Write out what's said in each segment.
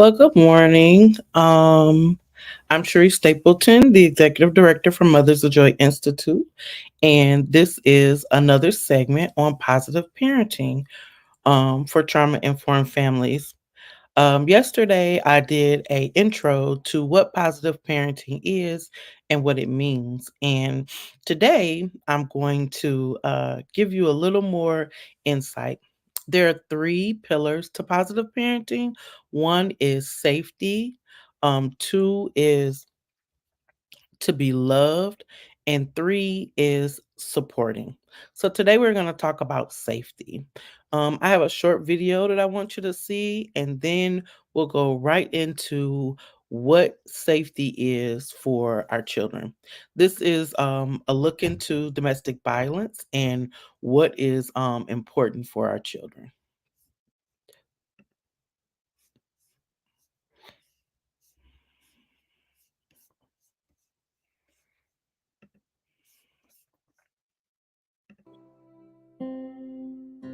Well, good morning. I'm Sheree Stapleton, the Executive Director for Mothers of Joy Institute, and this is another segment on positive parenting for trauma informed families. Yesterday, I did a intro to what positive parenting is and what it means, and today I'm going to give you a little more insight. There are three pillars to positive parenting. One is safety. Two is to be loved, and three is supporting. So today we're going to talk about safety. I have a short video that I want you to see, and then we'll go right into what safety is for our children. This is a look into domestic violence and what is important for our children.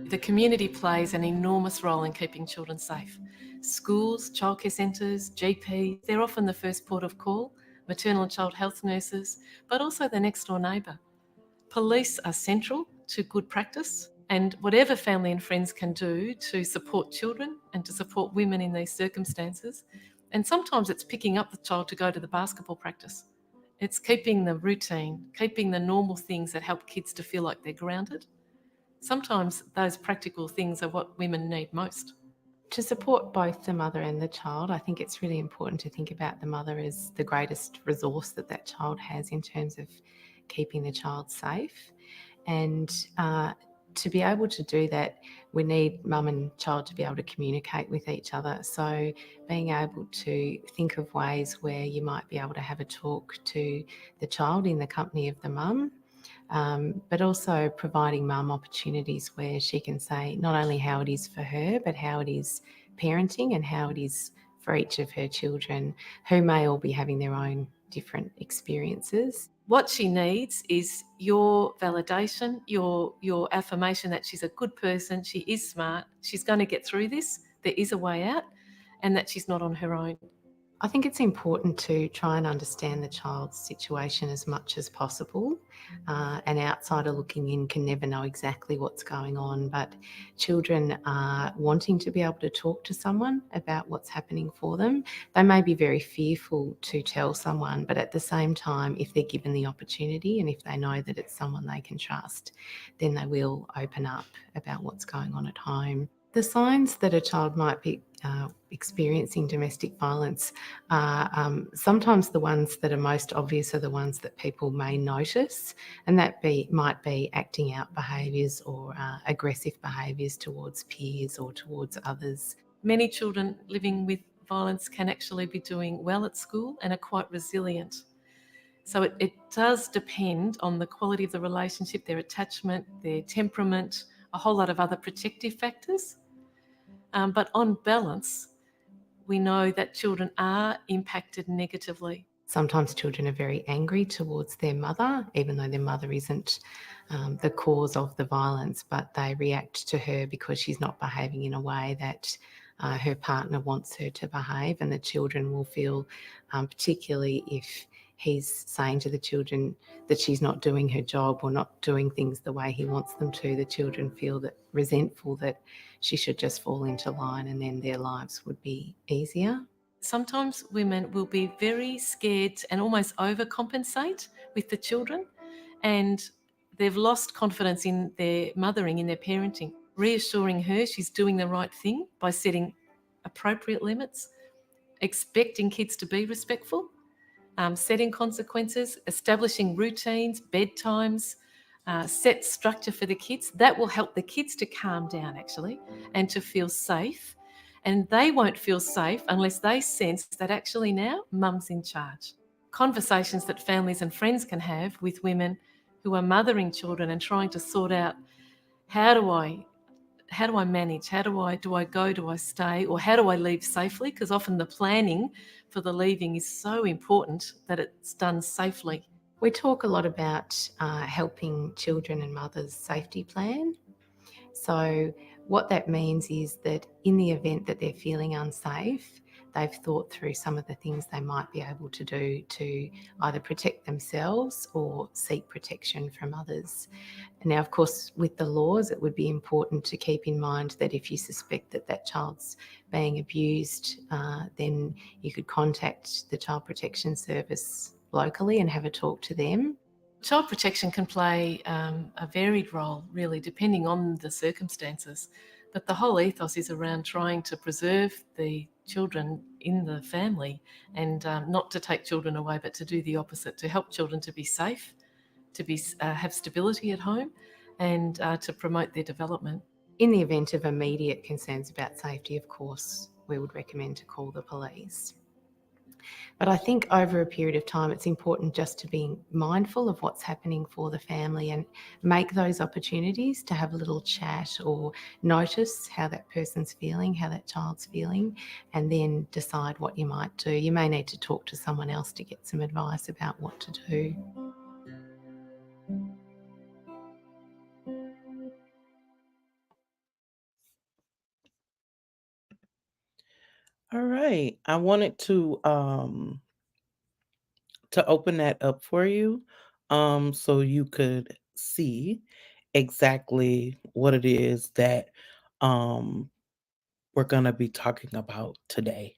The community plays an enormous role in keeping children safe. Schools, childcare centres, GPs, they're often the first port of call, maternal and child health nurses, but also the next door neighbour. Police are central to good practice, and whatever family and friends can do to support children and to support women in these circumstances, and sometimes it's picking up the child to go to the basketball practice. It's keeping the routine, keeping the normal things that help kids to feel like they're grounded. Sometimes those practical things are what women need most. To support both the mother and the child, I think it's really important to think about the mother as the greatest resource that that child has in terms of keeping the child safe. And to be able to do that, we need mum and child to be able to communicate with each other. So being able to think of ways where you might be able to have a talk to the child in the company of the mum, but also providing mum opportunities where she can say not only how it is for her, but how it is parenting and how it is for each of her children, who may all be having their own different experiences. What she needs is your validation, your affirmation that she's a good person, she is smart, she's going to get through this, there is a way out, and that she's not on her own. I think it's important to try and understand the child's situation as much as possible. An outsider looking in can never know exactly what's going on, but children are wanting to be able to talk to someone about what's happening for them. They may be very fearful to tell someone, but at the same time, if they're given the opportunity and if they know that it's someone they can trust, then they will open up about what's going on at home. The signs that a child might be experiencing domestic violence are sometimes the ones that are most obvious are the ones that people may notice, and that might be acting out behaviours or aggressive behaviours towards peers or towards others. Many children living with violence can actually be doing well at school and are quite resilient. So it does depend on the quality of the relationship, their attachment, their temperament, a whole lot of other protective factors. But on balance, we know that children are impacted negatively. Sometimes children are very angry towards their mother, even though their mother isn't the cause of the violence, but they react to her because she's not behaving in a way that her partner wants her to behave, and the children will feel, particularly if he's saying to the children that she's not doing her job or not doing things the way he wants them to, the children feel that resentful that she should just fall into line and then their lives would be easier. Sometimes women will be very scared and almost overcompensate with the children, and they've lost confidence in their mothering, in their parenting. Reassuring her she's doing the right thing by setting appropriate limits, expecting kids to be respectful, setting consequences, establishing routines, bedtimes, set structure for the kids. That will help the kids to calm down actually and to feel safe. And they won't feel safe unless they sense that actually now mum's in charge. Conversations that families and friends can have with women who are mothering children and trying to sort out how do I manage? Do I go? Do I stay? Or how do I leave safely? Because often the planning for the leaving is so important that it's done safely. We talk a lot about helping children and mothers safety plan. So what that means is that in the event that they're feeling unsafe, they've thought through some of the things they might be able to do to either protect themselves or seek protection from others. Now, of course, with the laws, it would be important to keep in mind that if you suspect that that child's being abused, then you could contact the Child Protection Service locally and have a talk to them. Child protection can play a varied role, really, depending on the circumstances. But the whole ethos is around trying to preserve the children in the family and not to take children away, but to do the opposite, to help children to be safe, to be have stability at home, and to promote their development. In the event of immediate concerns about safety, of course, we would recommend to call the police. But I think over a period of time, it's important just to be mindful of what's happening for the family and make those opportunities to have a little chat or notice how that person's feeling, how that child's feeling, and then decide what you might do. You may need to talk to someone else to get some advice about what to do. All right. I wanted to open that up for you so you could see exactly what it is that um we're going to be talking about today.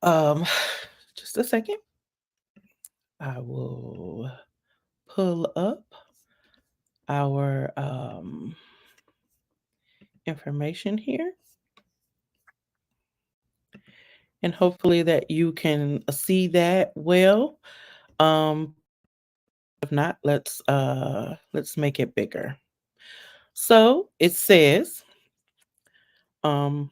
Um just a second. I will pull up our information here, and hopefully that you can see that well. Um if not, let's make it bigger. So, it says oh,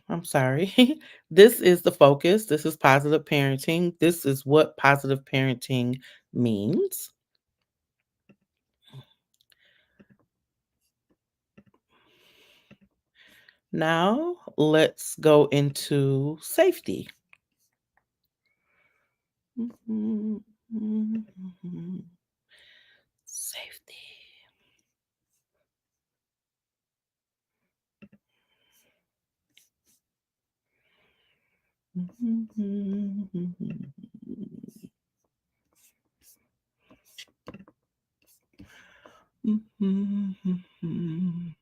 I'm sorry. This is the focus. This is positive parenting. This is what positive parenting means. Now, let's go into safety. Mhm, mhm. Safety. Mhm. Mhm.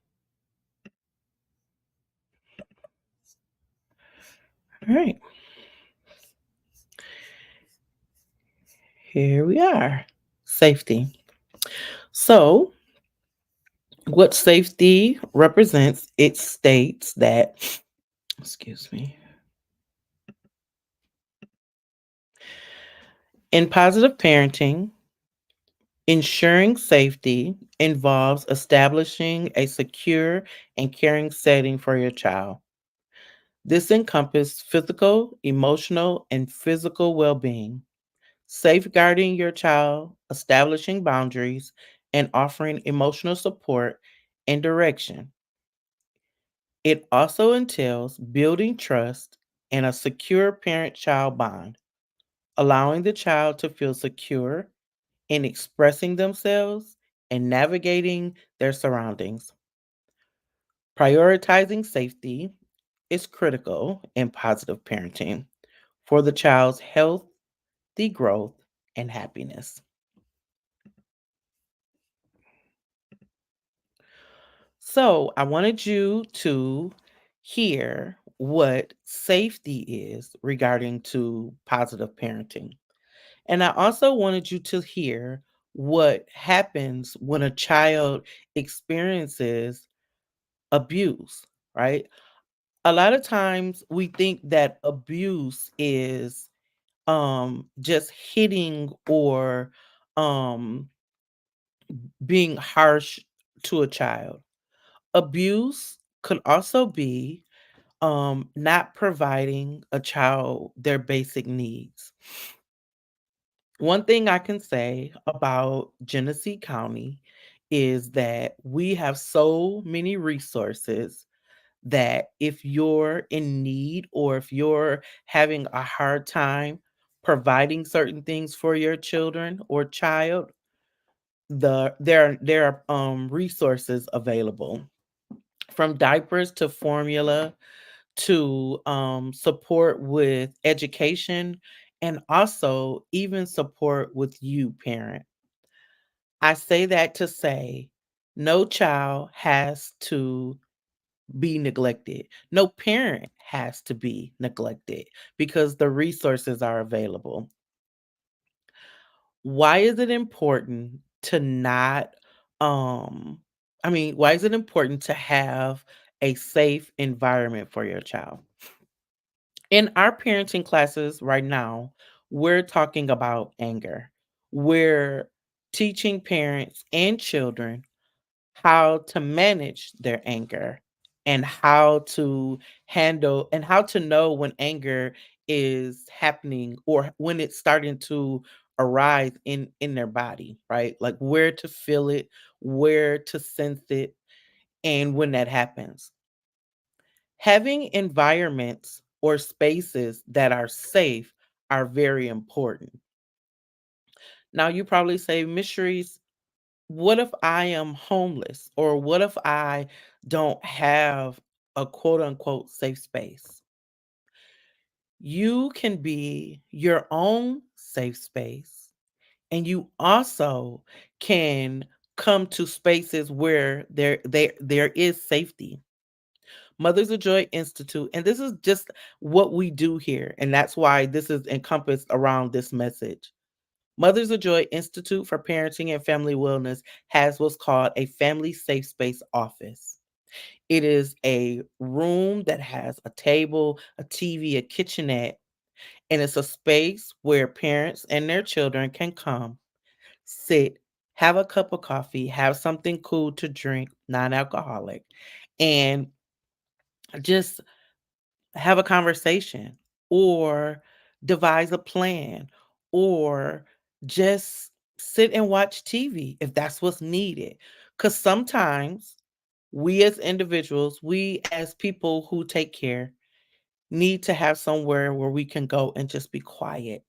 All right, here we are. Safety. So, what safety represents, it states that, excuse me, in positive parenting, ensuring safety involves establishing a secure and caring setting for your child. This encompasses physical, emotional, and physical well being, safeguarding your child, establishing boundaries, and offering emotional support and direction. It also entails building trust and a secure parent child bond, allowing the child to feel secure in expressing themselves and navigating their surroundings. Prioritizing safety is critical in positive parenting for the child's health, the growth, and happiness. So, I wanted you to hear what safety is regarding to positive parenting. And I also wanted you to hear what happens when a child experiences abuse, right? A lot of times we think that abuse is just hitting or um being harsh to a child. Abuse could also be not providing a child their basic needs. One thing I can say about Genesee County is that we have so many resources that if you're in need or if you're having a hard time providing certain things for your children or child, there are resources available, from diapers to formula to support with education and also even support with you, parent. I say that to say no child has to be neglected. No parent has to be neglected because the resources are available. Why is it important to not why is it important to have a safe environment for your child? In our parenting classes right now, we're talking about anger. We're teaching parents and children how to manage their anger and how to handle and how to know when anger is happening or when it's starting to arise in their body, right? Like where to feel it, where to sense it, and when that happens. Having environments or spaces that are safe are very important. Now you probably say, Miss Sharice, what if I am homeless or what if I don't have a quote unquote safe space? You can be your own safe space and you also can come to spaces where there is safety. Mothers of Joy Institute, and this is just what we do here, and that's why this is encompassed around this message. Mothers of Joy Institute for Parenting and Family Wellness has what's called a family safe space office. It is a room that has a table, a TV, a kitchenette, and it's a space where parents and their children can come, sit, have a cup of coffee, have something cool to drink, non alcoholic, and just have a conversation or devise a plan or just sit and watch TV if that's what's needed. Because sometimes we as individuals, we as people who take care, need to have somewhere where we can go and just be quiet.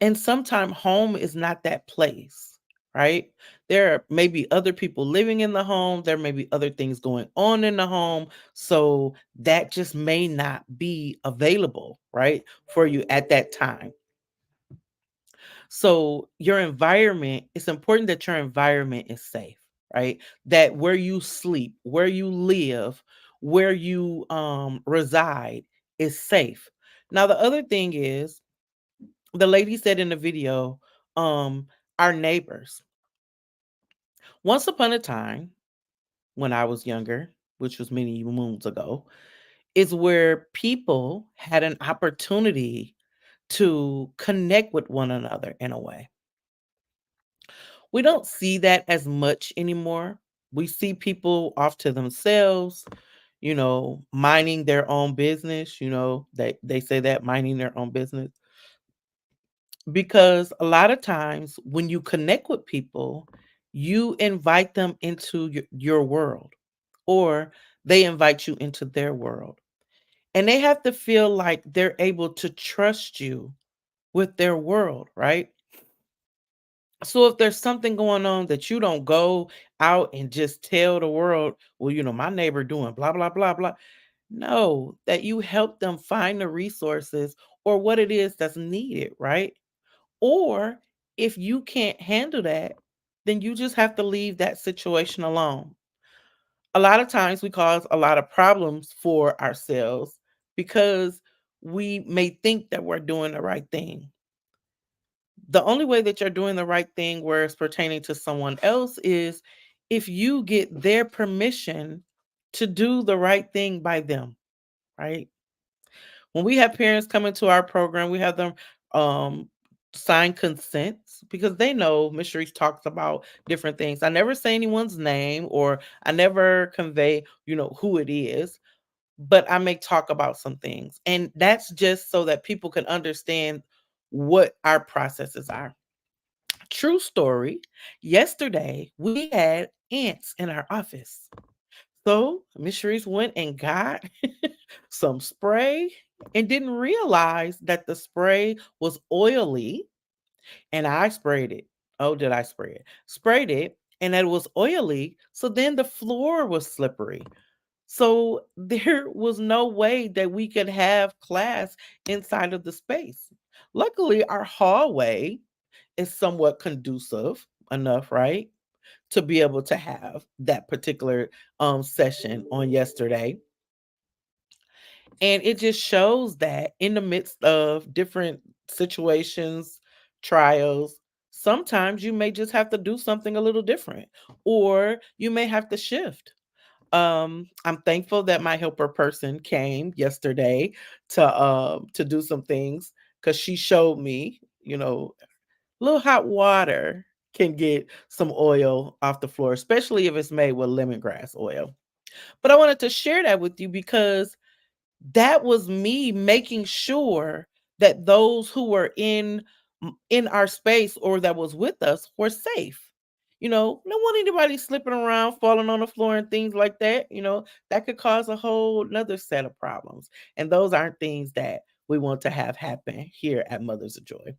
And sometimes home is not that place, right? There are maybe other people living in the home, there may be other things going on in the home. So that just may not be available, right, for you at that time. So your environment, it's important that your environment is safe, right? That where you sleep, where you live, where you reside is safe. Now the other thing is the lady said in the video, um, our neighbors. Once upon a time, when I was younger, which was many moons ago, is where people had an opportunity to connect with one another in a way. We don't see that as much anymore. We see people off to themselves, minding their own business, they say that minding their own business. Because a lot of times when you connect with people, you invite them into your world or they invite you into their world. And they have to feel like they're able to trust you with their world, right? So if there's something going on that you don't go out and just tell the world, well, my neighbor doing blah, blah, blah, blah. No, that you help them find the resources or what it is that's needed, right? Or if you can't handle that, then you just have to leave that situation alone. A lot of times we cause a lot of problems for ourselves because we may think that we're doing the right thing. The only way that you're doing the right thing where it's pertaining to someone else is if you get their permission to do the right thing by them, right? When we have parents come into our program, we have them um, sign consents because they know Miss Sharice talks about different things. I never say anyone's name or I never convey, who it is, but I may talk about some things. And that's just so that people can understand what our processes are. True story. Yesterday, we had ants in our office. So Miss Sharice went and got some spray and didn't realize that the spray was oily. And I sprayed it. Oh, did I spray it? Sprayed it and that it was oily. So then the floor was slippery. So there was no way that we could have class inside of the space. Luckily, our hallway is somewhat conducive enough, right? To be able to have that particular session on yesterday. And it just shows that in the midst of different situations, trials, sometimes you may just have to do something a little different, or you may have to shift. I'm thankful that my helper person came yesterday to do some things, because she showed me, a little hot water can get some oil off the floor, especially if it's made with lemongrass oil. But I wanted to share that with you because that was me making sure that those who were in our space or that was with us were safe. No want anybody slipping around, falling on the floor and things like that. That could cause a whole nother set of problems. And those aren't things that we want to have happen here at Mothers of Joy.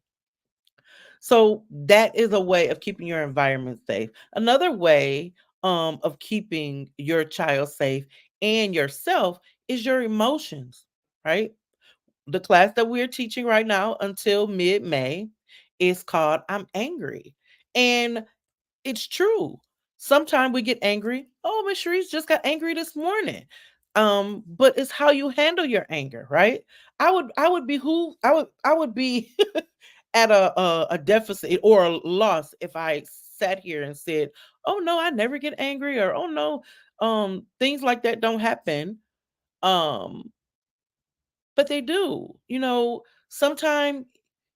So that is a way of keeping your environment safe. Another way of keeping your child safe and yourself is your emotions, right? The class that we're teaching right now until mid-May is called I'm Angry. And it's true. Sometimes we get angry. Oh, Miss Sharice just got angry this morning. But it's how you handle your anger, right? I would be at a deficit or a loss if I sat here and said, "Oh no, I never get angry," or "Oh no, things like that don't happen." Um, but they do. Sometimes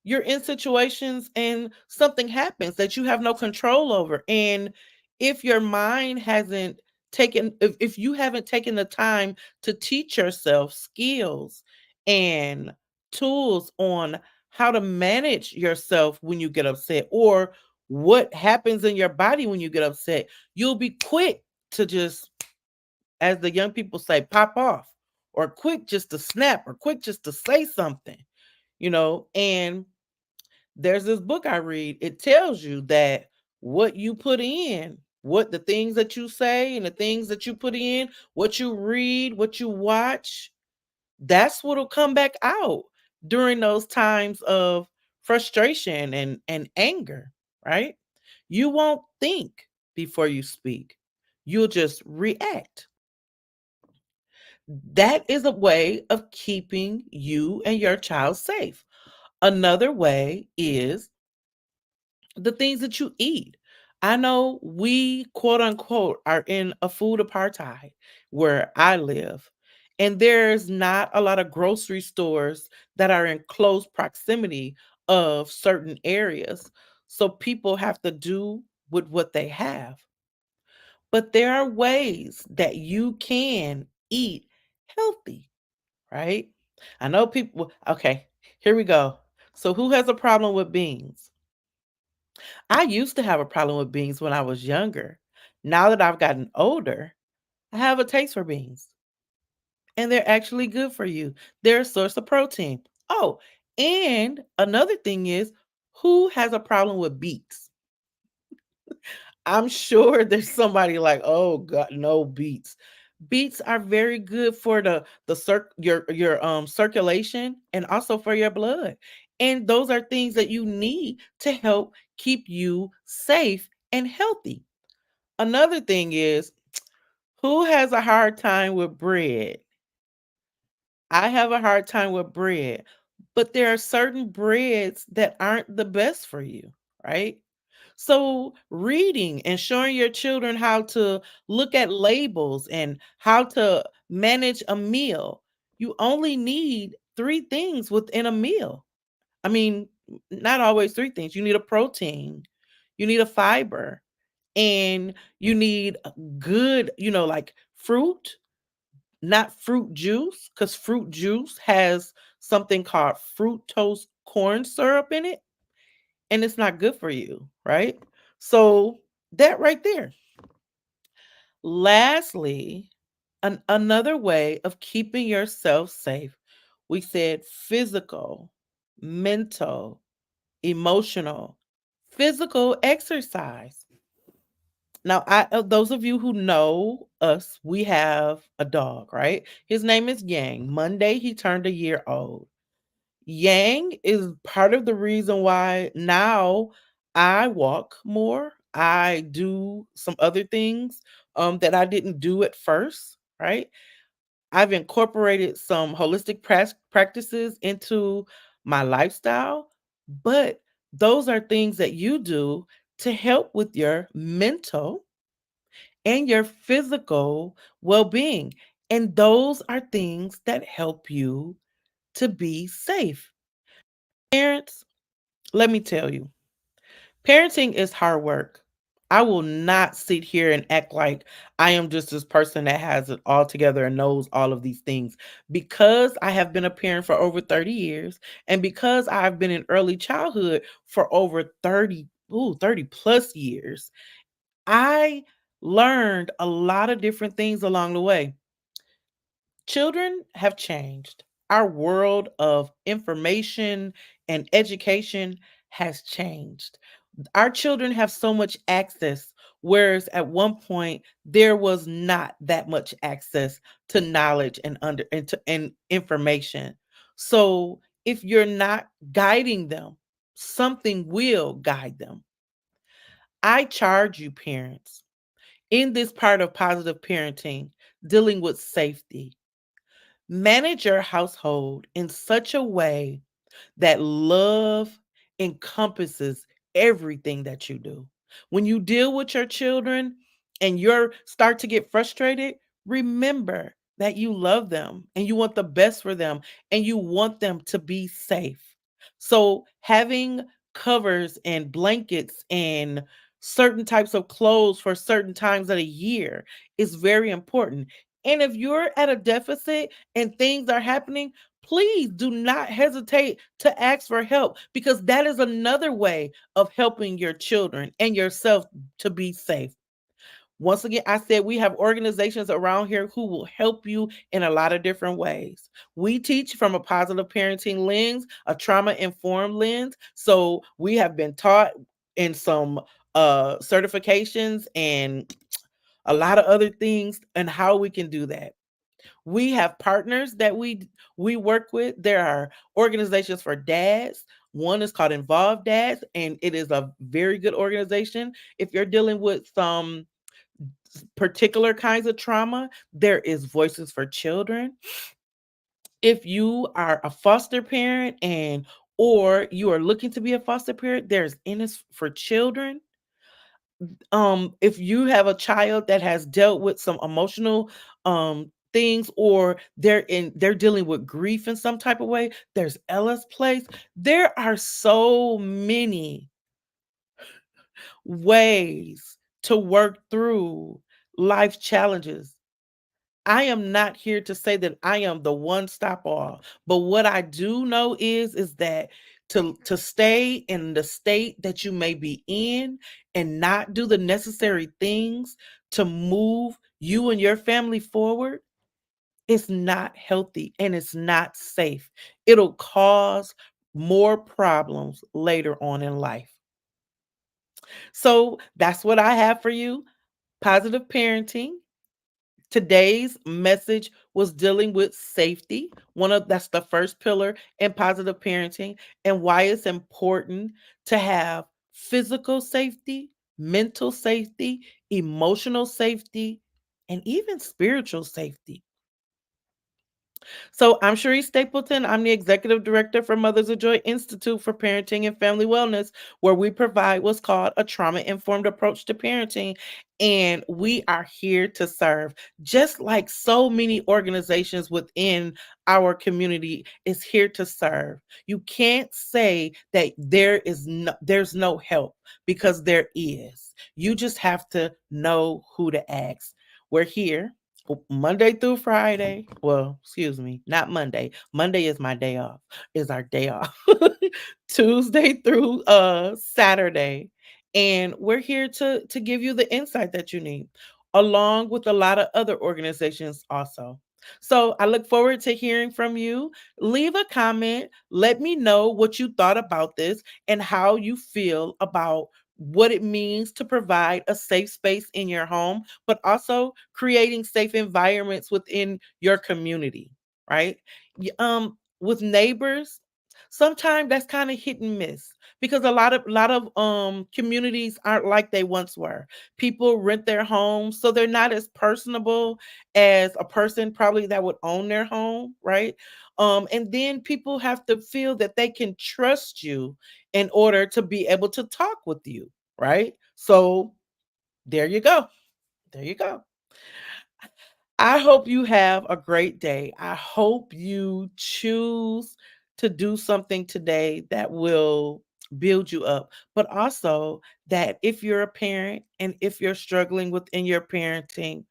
you're in situations and something happens that you have no control over. And if your mind hasn't if you haven't taken the time to teach yourself skills and tools on how to manage yourself when you get upset, or what happens in your body when you get upset, you'll be quick to just, as the young people say, pop off, or quick just to snap, or quick just to say something, and there's this book I read. It tells you that what you put in, what the things that you say and the things that you put in, what you read, what you watch, that's what'll come back out during those times of frustration and anger, right? You won't think before you speak. You'll just react. That is a way of keeping you and your child safe. Another way is the things that you eat. I know we, quote unquote, are in a food apartheid where I live, and there's not a lot of grocery stores that are in close proximity of certain areas. So people have to do with what they have. But there are ways that you can eat healthy, right? I know people, okay, here we go. So, who has a problem with beans? I used to have a problem with beans when I was younger. Now that I've gotten older, I have a taste for beans, and they're actually good for you. They're a source of protein. Oh, and another thing is, who has a problem with beets? I'm sure there's somebody like, oh God, no beets. Beets are very good for your circulation, and also for your blood. And those are things that you need to help keep you safe and healthy. Another thing is, who has a hard time with bread? I have a hard time with bread, but there are certain breads that aren't the best for you, right? So, reading and showing your children how to look at labels and how to manage a meal. You only need three things within a meal. I mean, not always three things. You need a protein, you need a fiber, and you need a good, like fruit, not fruit juice, because fruit juice has something called fructose corn syrup in it, and it's not good for you, right? So that right there. Lastly, another way of keeping yourself safe, we said physical, mental, emotional, physical exercise. Now, those of you who know us, we have a dog, right? His name is Yang. Monday, he turned a year old. Yang is part of the reason why now I walk more. I do some other things that I didn't do at first, right? I've incorporated some holistic practices into my lifestyle, but those are things that you do to help with your mental and your physical well being. And those are things that help you to be safe. Parents, let me tell you, parenting is hard work. I will not sit here and act like I am just this person that has it all together and knows all of these things. Because I have been a parent for over 30 years and because I've been in early childhood for over 30 plus years, I learned a lot of different things along the way. Children have changed. Our world of information and education has changed. Our children have so much access, whereas at one point there was not that much access to knowledge and information. So if you're not guiding them, something will guide them. I charge you, parents, in this part of positive parenting, dealing with safety. Manage your household in such a way that love encompasses everything that you do. When you deal with your children and you start to get frustrated, remember that you love them and you want the best for them and you want them to be safe. So having covers and blankets and certain types of clothes for certain times of the year is very important. And if you're at a deficit and things are happening, please do not hesitate to ask for help because that is another way of helping your children and yourself to be safe. Once again, I said we have organizations around here who will help you in a lot of different ways. We teach from a positive parenting lens, a trauma informed lens. So we have been taught in some certifications and a lot of other things and how we can do that. We have partners that we work with. There are organizations for dads. One is called Involved Dads, and it is a very good organization. If you're dealing with some particular kinds of trauma, there is Voices for Children. If you are a foster parent and or you are looking to be a foster parent, there's Innocence for Children. If you have a child that has dealt with some emotional things or they're dealing with grief in some type of way, there's Ella's Place. There are so many ways to work through life challenges. I am not here to say that I am the one stop all, but what I do know is that to stay in the state that you may be in and not do the necessary things to move you and your family forward, it's not healthy and it's not safe. It'll cause more problems later on in life. So that's what I have for you. Positive parenting. Today's message was dealing with safety. That's the first pillar in positive parenting and why it's important to have physical safety, mental safety, emotional safety, and even spiritual safety. So I'm Cherise Stapleton. I'm the executive director for Mothers of Joy Institute for Parenting and Family Wellness, where we provide what's called a trauma-informed approach to parenting. And we are here to serve, just like so many organizations within our community is here to serve. You can't say that there's no help because there is. You just have to know who to ask. We're here Monday through Friday. Well, excuse me, not Monday. Monday is my day off. Is our day off. Tuesday through Saturday. And we're here to give you the insight that you need, along with a lot of other organizations also. So I look forward to hearing from you. Leave a comment. Let me know what you thought about this and how you feel about what it means to provide a safe space in your home, but also creating safe environments within your community, right? With neighbors, sometimes that's kind of hit and miss because a lot of communities aren't like they once were. People rent their homes, so they're not as personable as a person probably that would own their home, right? And then people have to feel that they can trust you in order to be able to talk with you, right? So there you go. There you go. I hope you have a great day. I hope you choose to do something today that will build you up, but also that if you're a parent and if you're struggling within your parenting,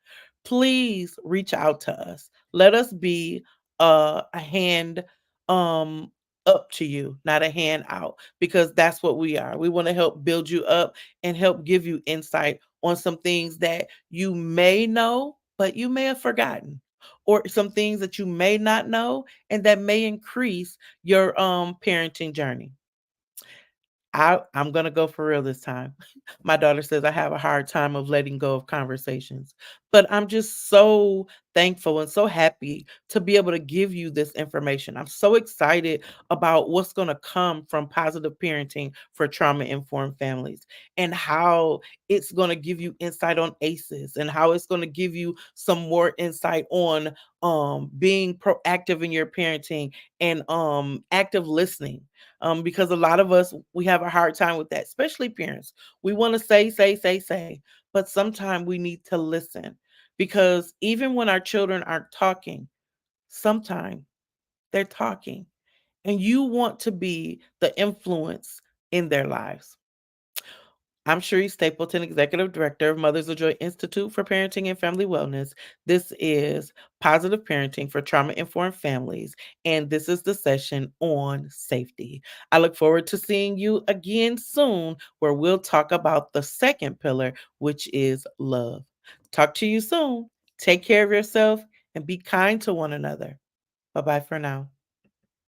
please reach out to us. Let us be a hand um up to you, not a hand out, because that's what we are. We want to help build you up and help give you insight on some things that you may know, but you may have forgotten, or some things that you may not know and that may increase your parenting journey. I'm gonna go for real this time. My daughter says I have a hard time of letting go of conversations, but I'm just so thankful and so happy to be able to give you this information. I'm so excited about what's going to come from positive parenting for trauma informed families, and how it's going to give you insight on ACEs, and how it's going to give you some more insight on being proactive in your parenting and active listening, because a lot of us, we have a hard time with that, especially parents. We want to say, but sometimes we need to listen, because even when our children aren't talking, sometimes they're talking, and you want to be the influence in their lives. I'm Cherie Stapleton, Executive Director of Mothers of Joy Institute for Parenting and Family Wellness. This is Positive Parenting for Trauma Informed Families, and this is the session on safety. I look forward to seeing you again soon, where we'll talk about the second pillar, which is love. Talk to you soon. Take care of yourself and be kind to one another. Bye bye for now.